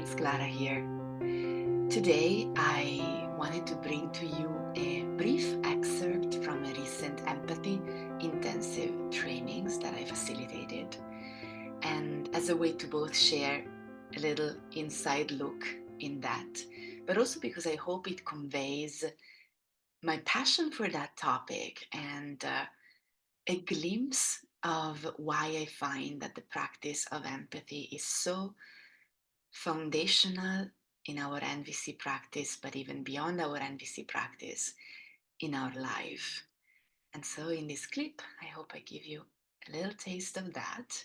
it's Clara here. Today I wanted to bring to you a brief excerpt from a recent empathy intensive trainings that I facilitated, and as a way to both share a little inside look in that, but also because I hope it conveys my passion for that topic and a glimpse of why I find that the practice of empathy is so foundational in our NVC practice, but even beyond our NVC practice in our life. And so in this clip, I hope I give you a little taste of that.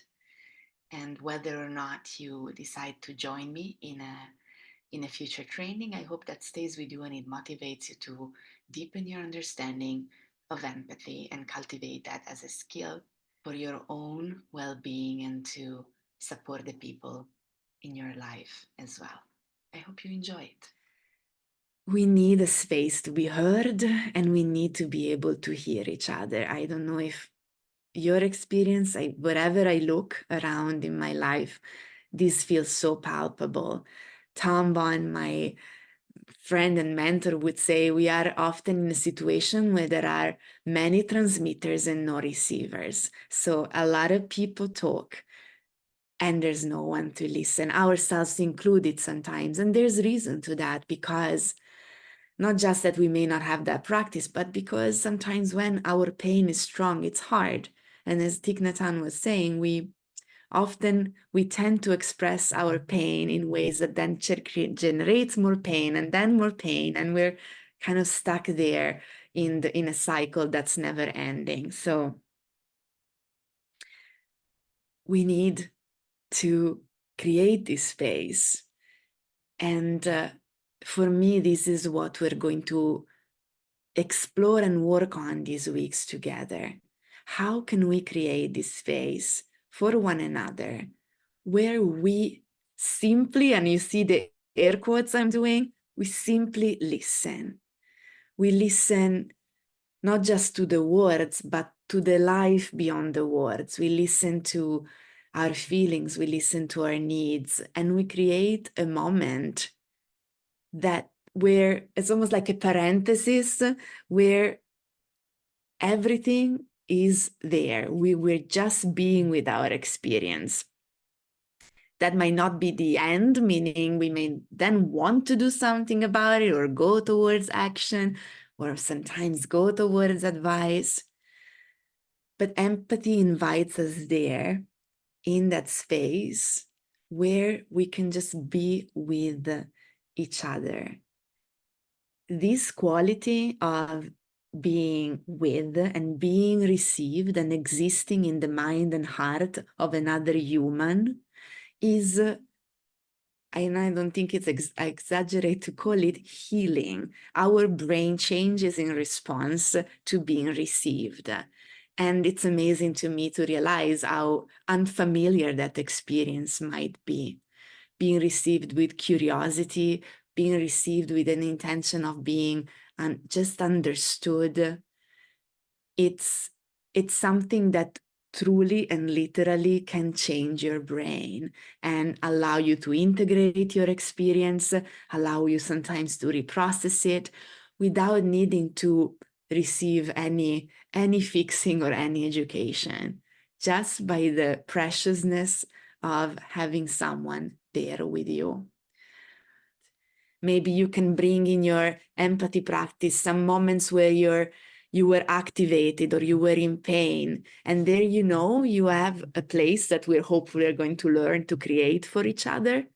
And whether or not you decide to join me in a future training, I hope that stays with you and it motivates you to deepen your understanding of empathy and cultivate that as a skill for your own well-being and to support the people in your life as well. I hope you enjoy it. We need a space to be heard and we need to be able to hear each other. I don't know if your experience, wherever I look around in my life, this feels so palpable. Tom Bond, my friend and mentor, would say we are often in a situation where there are many transmitters and no receivers. So a lot of people talk and there's no one to listen, ourselves included sometimes. And there's reason to that, because not just that we may not have that practice, but because sometimes when our pain is strong, it's hard. And as Thich Nhat Hanh was saying, we tend to express our pain in ways that then generates more pain and then more pain. And we're kind of stuck there in a cycle that's never ending. So we need to create this space. And for me, this is what we're going to explore and work on these weeks together. How can we create this space for one another where we simply, and you see the air quotes I'm doing, we simply listen. We listen not just to the words, but to the life beyond the words. We listen to our feelings, we listen to our needs, and we create a moment that where it's almost like a parenthesis where everything is there. We're just being with our experience. That might not be the end, meaning we may then want to do something about it or go towards action or sometimes go towards advice. But empathy invites us there in that space where we can just be with each other. This quality of being with and being received and existing in the mind and heart of another human is, and I don't think it's I exaggerate to call it healing. Our brain changes in response to being received. And it's amazing to me to realize how unfamiliar that experience might be. Being received with curiosity, being received with an intention of being just understood. It's something that truly and literally can change your brain and allow you to integrate your experience, allow you sometimes to reprocess it without needing to receive any fixing or any education, just by the preciousness of having someone there with you. Maybe you can bring in your empathy practice some moments where you were activated or you were in pain. And there, you have a place that we're hopefully going to learn to create for each other,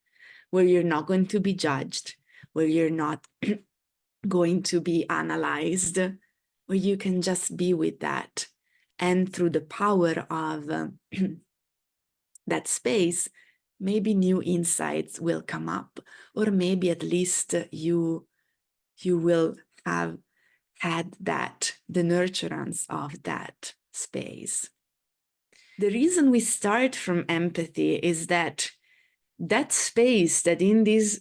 where you're not going to be judged, where you're not going to be analyzed, where you can just be with that. And through the power of that space, maybe new insights will come up, or maybe at least you will have had the nurturance of that space. The reason we start from empathy is that space that in this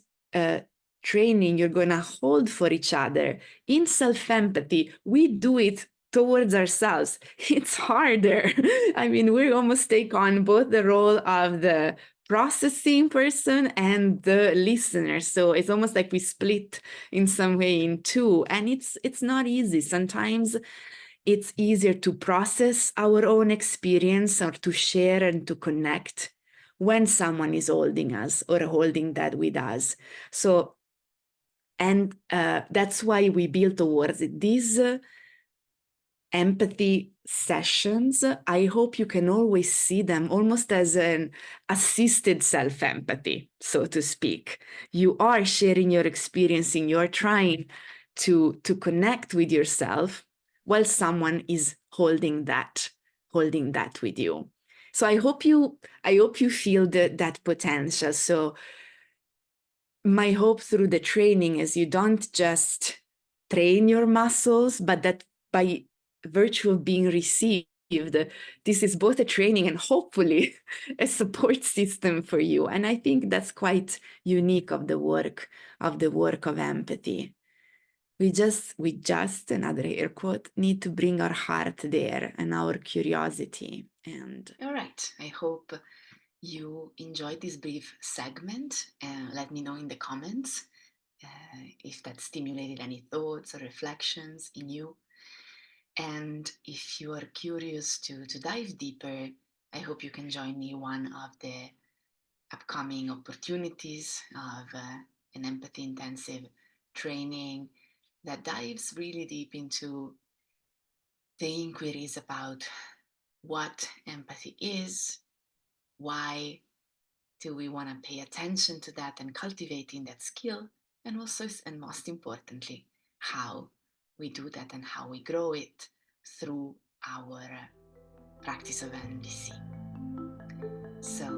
training you're going to hold for each other in self-empathy, we do it towards ourselves. It's harder. I mean, we almost take on both the role of the processing person and the listener. So it's almost like we split in some way in two, and it's not easy. Sometimes it's easier to process our own experience or to share and to connect when someone is holding us or holding that with us. So, and that's why we build towards it. These empathy sessions, I hope you can always see them almost as an assisted self-empathy, so to speak. You are sharing your experience and you're trying to connect with yourself while someone is holding that with you. So I hope you feel that potential. So my hope through the training is you don't just train your muscles, but that by virtue of being received, this is both a training and hopefully a support system for you. And I think that's quite unique of the work of empathy. We just, another air quote, need to bring our heart there and our curiosity. And all right, I hope you enjoyed this brief segment. Let me know in the comments if that stimulated any thoughts or reflections in you. And if you are curious to dive deeper, I hope you can join me one of the upcoming opportunities of an empathy intensive training that dives really deep into the inquiries about what empathy is, why do we want to pay attention to that and cultivating that skill, and also, and most importantly, how we do that and how we grow it through our practice of NVC. So